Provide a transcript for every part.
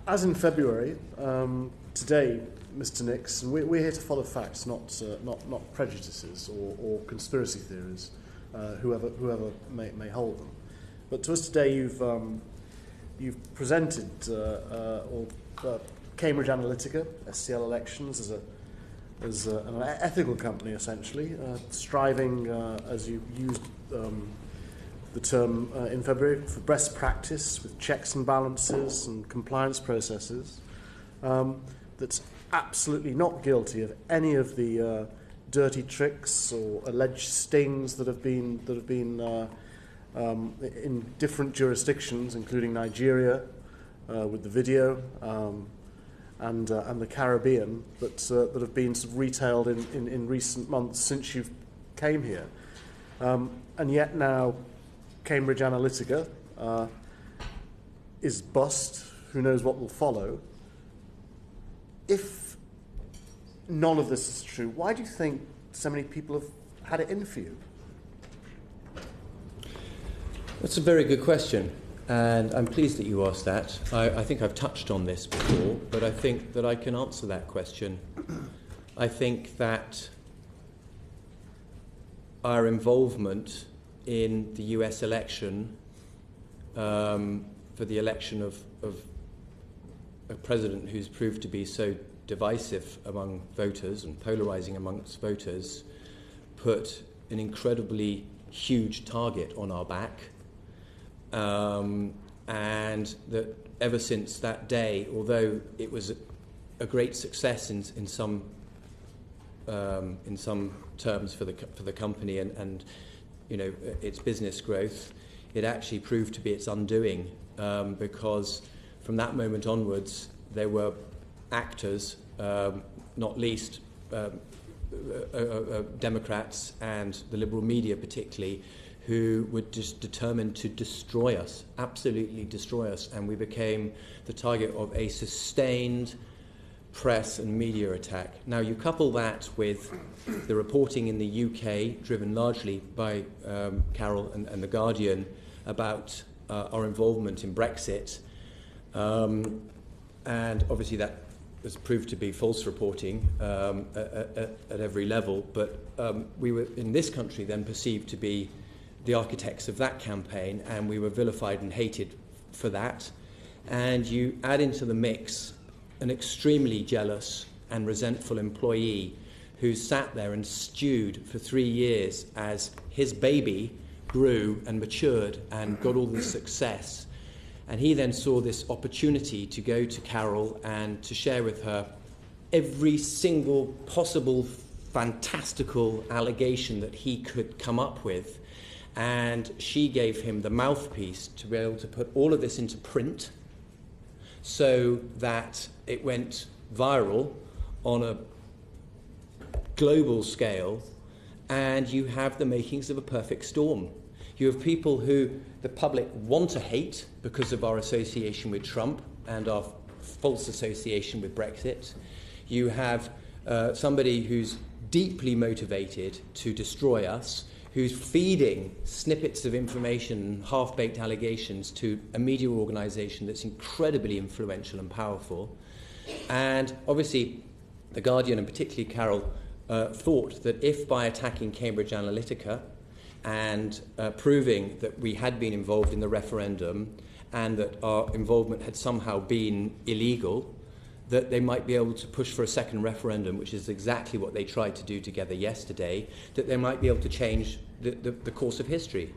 As in February, today, Mr. Nix, and we're here to follow facts, not prejudices or conspiracy theories, whoever may hold them. But to us today, you've presented Cambridge Analytica, SCL Elections, as an ethical company, essentially, striving, as you used the term in February, for best practice with checks and balances and compliance processes, that's absolutely not guilty of any of the dirty tricks or alleged stings that have been in different jurisdictions, including Nigeria with the video, and the Caribbean, that have been sort of retailed in recent months since you came here, and yet now Cambridge Analytica is bust. Who knows what will follow? If none of this is true, why do you think so many people have had it in for you? That's a very good question, and I'm pleased that you asked that. I think I've touched on this before, but I think that I can answer that question. I think that our involvement in the US election, for the election of a president who's proved to be so divisive among voters and polarizing amongst voters, put an incredibly huge target on our back, and that ever since that day, although it was a great success in some terms for the company and you know, its business growth, it actually proved to be its undoing, because from that moment onwards there were actors, not least Democrats and the liberal media particularly, who were just determined to destroy us, absolutely destroy us, and we became the target of a sustained press and media attack. Now you couple that with the reporting in the UK, driven largely by Carol and The Guardian, about our involvement in Brexit, and obviously that was proved to be false reporting at every level, but we were in this country then perceived to be the architects of that campaign, and we were vilified and hated for that. And you add into the mix an extremely jealous and resentful employee who sat there and stewed for 3 years as his baby grew and matured and got all the success. And he then saw this opportunity to go to Carol and to share with her every single possible fantastical allegation that he could come up with. And she gave him the mouthpiece to be able to put all of this into print so that it went viral on a global scale, and you have the makings of a perfect storm. You have people who the public want to hate because of our association with Trump and our false association with Brexit. You have somebody who's deeply motivated to destroy us, who's feeding snippets of information, half-baked allegations to a media organisation that's incredibly influential and powerful. And obviously, The Guardian, and particularly Carol, thought that if by attacking Cambridge Analytica and proving that we had been involved in the referendum and that our involvement had somehow been illegal, that they might be able to push for a second referendum, which is exactly what they tried to do together yesterday, that they might be able to change the course of history.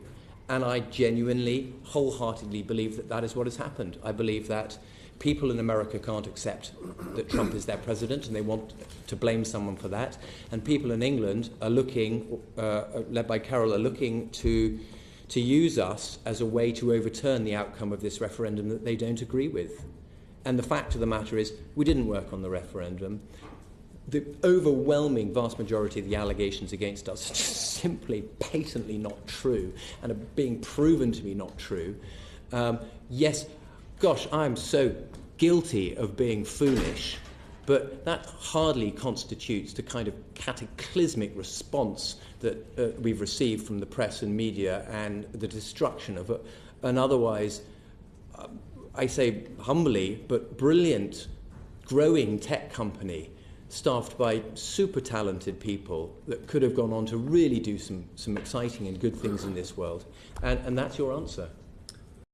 And I genuinely, wholeheartedly believe that that is what has happened. I believe that people in America can't accept that Trump is their president, and they want to blame someone for that. And people in England are looking, led by Carol, are looking to use us as a way to overturn the outcome of this referendum that they don't agree with. And the fact of the matter is, we didn't work on the referendum. The overwhelming vast majority of the allegations against us are just simply patently not true and are being proven to be not true. Yes, gosh, I'm so guilty of being foolish, but that hardly constitutes the kind of cataclysmic response that we've received from the press and media and the destruction of an otherwise I say humbly, but brilliant, growing tech company staffed by super talented people that could have gone on to really do some exciting and good things in this world. And that's your answer.